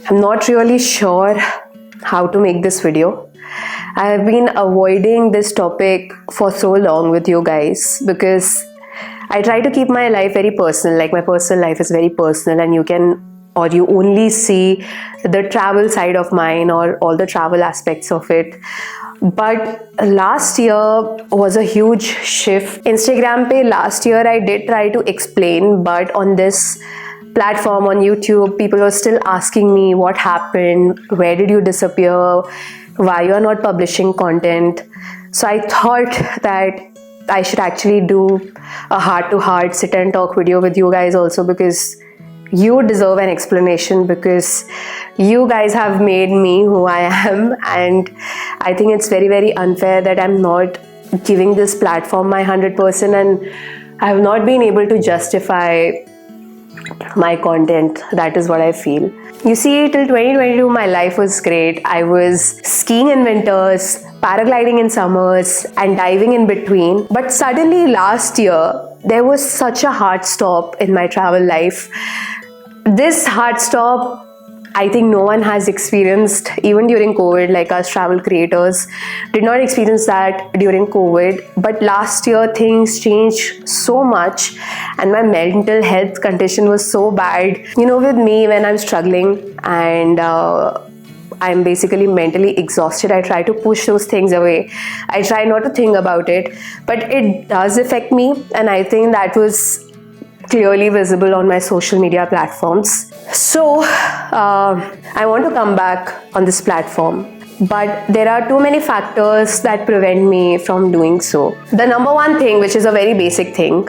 I'm not really sure how to make this video. I have been avoiding this topic for so long with you guys because I try to keep my life very personal. Like, my personal life is very personal, and you only see the travel side of mine or all the travel aspects of it. But last year was a huge shift. Instagram pe last year I did try to explain, but on this platform on YouTube, people were still asking me what happened, where did you disappear, why you are not publishing content. So I thought that I should actually do a heart-to-heart sit and talk video with you guys also, because you deserve an explanation, because you guys have made me who I am, and I think it's very, very unfair that I'm not giving this platform my 100%, and I have not been able to justify my content. That is what I feel. You see, till 2022 my life was great. I was skiing in winters, paragliding in summers, and diving in between. But suddenly last year there was such a hard stop in my travel life. This hard stop, I think no one has experienced even during COVID. Like, us travel creators did not experience that during COVID. But last year things changed so much, and my mental health condition was so bad. You know, with me, when I'm struggling and I'm basically mentally exhausted, I try to push those things away. I try not to think about it, but it does affect me, and I think that was clearly visible on my social media platforms. So I want to come back on this platform, but there are too many factors that prevent me from doing so. The number one thing, which is a very basic thing,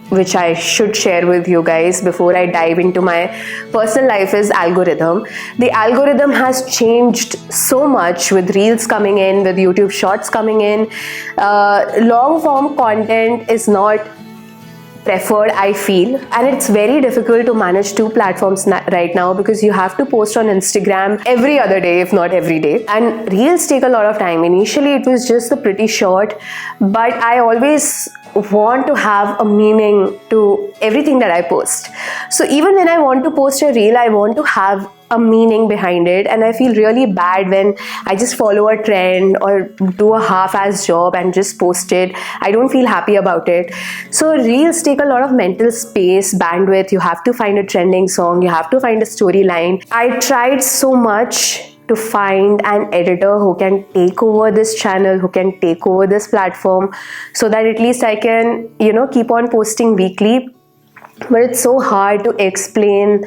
which I should share with you guys before I dive into my personal life, is algorithm. The algorithm has changed so much with Reels coming in, with YouTube Shorts coming in. Long form content is not preferred, I feel, and it's very difficult to manage two platforms right now, because you have to post on Instagram every other day, if not every day, and Reels take a lot of time. Initially it was just a pretty short, but I always want to have a meaning to everything that I post. So even when I want to post a reel, I want to have a meaning behind it, and I feel really bad when I just follow a trend or do a half-ass job and just post it. I don't feel happy about it. So reels take a lot of mental space, bandwidth. You have to find a trending song, you have to find a storyline. I tried so much to find an editor who can take over this channel, who can take over this platform, so that at least I can, keep on posting weekly. But it's so hard to explain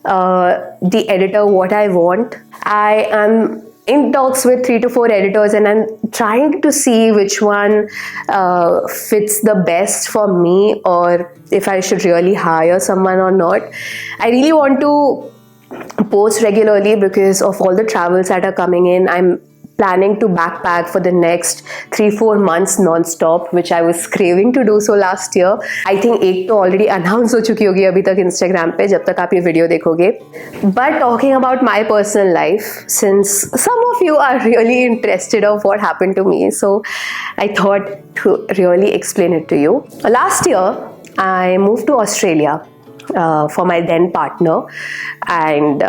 the editor what I want. I am in talks with 3 to 4 editors, and I'm trying to see which one fits the best for me, or if I should really hire someone or not. I really want to post regularly because of all the travels that are coming in. I'm planning to backpack for the next 3-4 months non-stop, which I was craving to do so last year. I think एक तो already announce हो चुकी होगी अभी तक Instagram पे, जब तक आप ये video देखोगे. But talking about my personal life, since some of you are really interested of what happened to me, so I thought to really explain it to you. Last year I moved to Australia for my then partner, and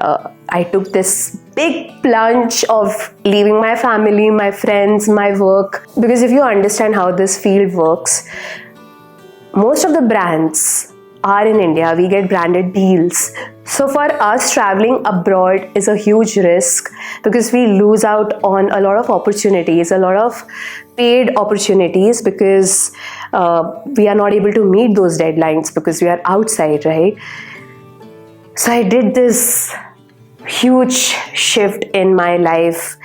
I took this big plunge of leaving my family, my friends, my work. Because if you understand how this field works, most of the brands are in India. We get branded deals. So for us, traveling abroad is a huge risk, because we lose out on a lot of opportunities, a lot of paid opportunities, because we are not able to meet those deadlines because we are outside, right? So I did this huge shift in my life,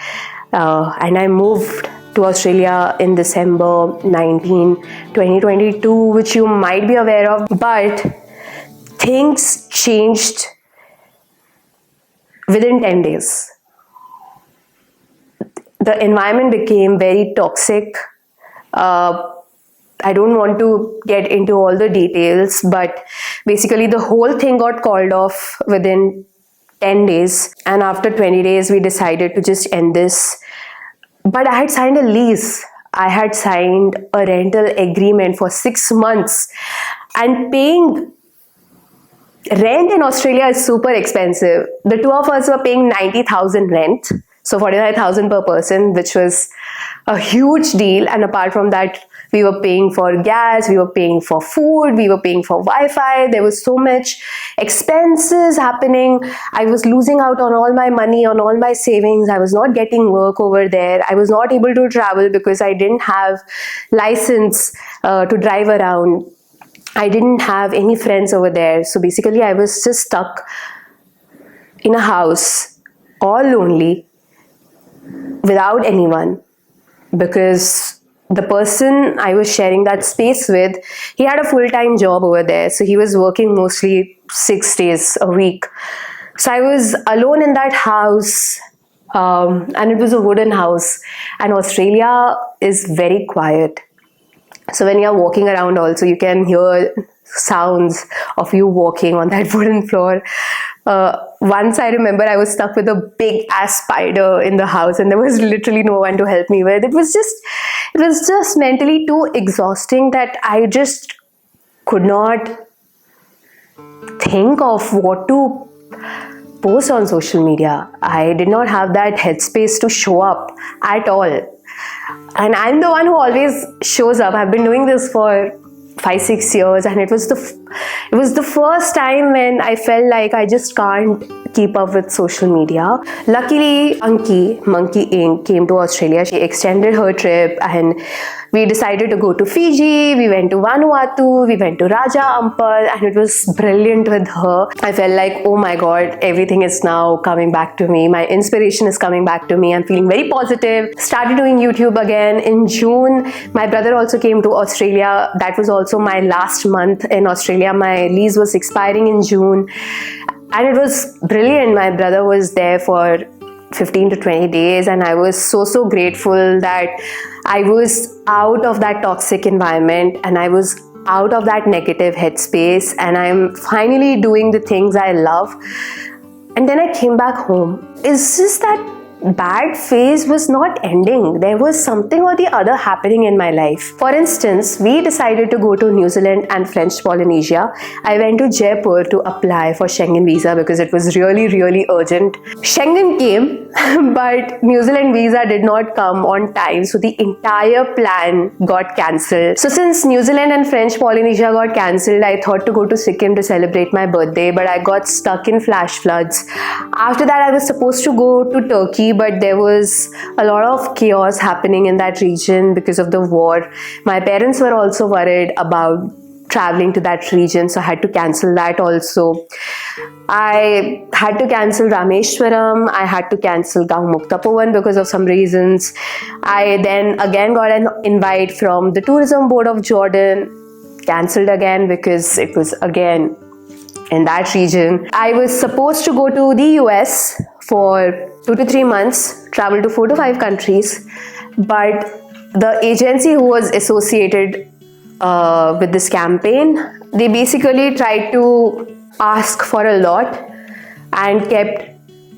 and I moved to Australia in December 19, 2022, which you might be aware of. But things changed within 10 days. The environment became very toxic. I don't want to get into all the details, but basically the whole thing got called off within 10 days. And after 20 days, we decided to just end this. But I had signed a lease. I had signed a rental agreement for 6 months and paying Rent in Australia is super expensive. The two of us were paying 90,000 rent, so 45,000 per person, which was a huge deal. And apart from that, we were paying for gas, we were paying for food, we were paying for Wi-Fi. There was so much expenses happening. I was losing out on all my money, on all my savings. I was not getting work over there. I was not able to travel because I didn't have license to drive around. I didn't have any friends over there. So basically, I was just stuck in a house, all lonely, without anyone, because the person I was sharing that space with, he had a full-time job over there. So he was working mostly 6 days a week. So I was alone in that house, and it was a wooden house. And Australia is very quiet. So when you're walking around also, you can hear sounds of you walking on that wooden floor. Once I remember I was stuck with a big ass spider in the house, and there was literally no one to help me with. It was just mentally too exhausting that I just could not think of what to post on social media. I did not have that headspace to show up at all. And I'm the one who always shows up. I've been doing this for 5-6 years, and it was the first time when I felt like I just can't keep up with social media. Luckily, Monkey Inc. came to Australia. She extended her trip, and we decided to go to Fiji. We went to Vanuatu. We went to Raja Ampal, and it was brilliant with her. I felt like, oh my god, everything is now coming back to me. My inspiration is coming back to me. I'm feeling very positive. Started doing YouTube again in June. My brother also came to Australia. That was also my last month in Australia. My lease was expiring in June, and it was brilliant. My brother was there for 15 to 20 days, and I was so grateful that I was out of that toxic environment and I was out of that negative headspace, and I'm finally doing the things I love. And then I came back home. It's just that bad phase was not ending. There was something or the other happening in my life. For instance, we decided to go to New Zealand and French Polynesia. I went to Jaipur to apply for Schengen visa because it was really urgent. Schengen came, but New Zealand visa did not come on time, so the entire plan got cancelled. So since New Zealand and French Polynesia got cancelled, I thought to go to Sikkim to celebrate my birthday, but I got stuck in flash floods. After that, I was supposed to go to Turkey, but there was a lot of chaos happening in that region because of the war. My parents were also worried about traveling to that region, so I had to cancel that also. I had to cancel Rameshwaram. I had to cancel Gang Muktapovan because of some reasons. I then again got an invite from the Tourism Board of Jordan. Cancelled again because it was again in that region. I was supposed to go to the US for 2 to 3 months, travel to 4 to 5 countries, but the agency who was associated with this campaign, they basically tried to ask for a lot and kept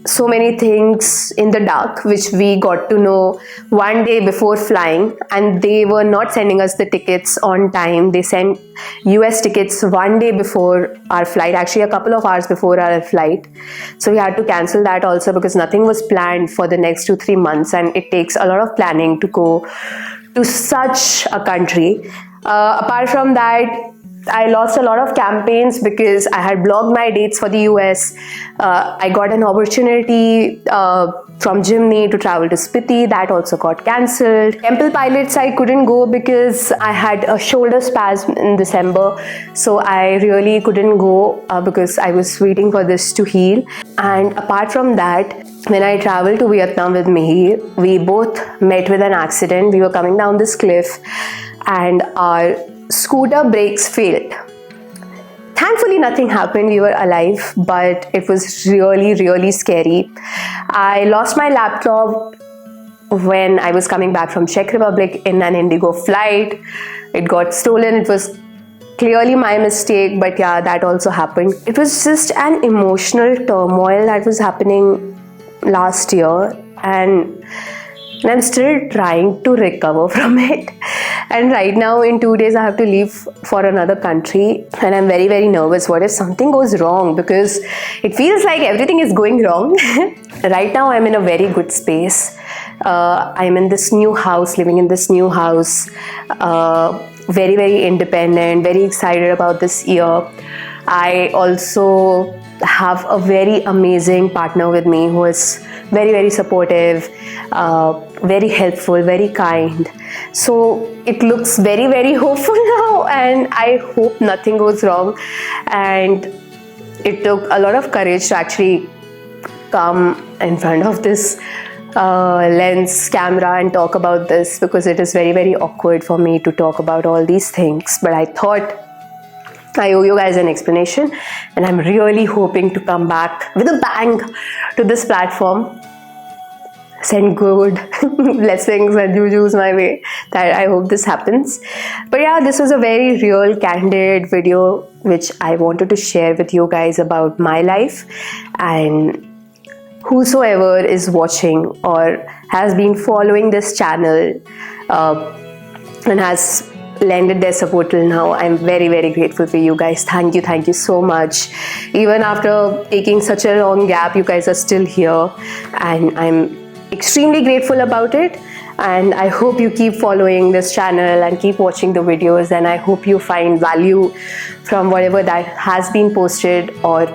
so many things in the dark, which we got to know one day before flying, and they were not sending us the tickets on time. They sent US tickets one day before our flight, actually a couple of hours before our flight. So we had to cancel that also because nothing was planned for the next 2-3 months, and it takes a lot of planning to go to such a country. Apart from that, I lost a lot of campaigns because I had blocked my dates for the US. I got an opportunity from Jimny to travel to Spiti. That also got cancelled. Temple Pilots I couldn't go because I had a shoulder spasm in December. So I really couldn't go because I was waiting for this to heal. And apart from that, when I traveled to Vietnam with Mihir, we both met with an accident. We were coming down this cliff and our scooter brakes failed. Thankfully, nothing happened. We were alive, but it was really scary. I lost my laptop when I was coming back from Czech Republic in an Indigo flight. It got stolen. It was clearly my mistake, but yeah, that also happened. It was just an emotional turmoil that was happening last year, and I'm still trying to recover from it. And right now in 2 days I have to leave for another country, and I'm very, very nervous. What if something goes wrong? Because it feels like everything is going wrong. Right now I'm in a very good space. I'm in this new house, living in this new house, very, very independent, very excited about this year. I also have a very amazing partner with me who is very, very supportive, very helpful, very kind. So it looks very, very hopeful now, and I hope nothing goes wrong. And it took a lot of courage to actually come in front of this lens camera and talk about this, because it is very, very awkward for me to talk about all these things. But I thought I owe you guys an explanation, and I'm really hoping to come back with a bang to this platform. Send good blessings and jujus my way. That I hope this happens. But yeah, this was a very real, candid video which I wanted to share with you guys about my life. And whosoever is watching or has been following this channel and has lended their support till now, I'm very, very grateful for you guys. Thank you so much. Even after taking such a long gap, you guys are still here, and I'm extremely grateful about it. And I hope you keep following this channel and keep watching the videos, and I hope you find value from whatever that has been posted or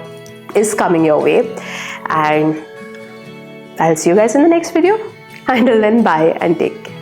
is coming your way. And I'll see you guys in the next video. Until then, bye and take care.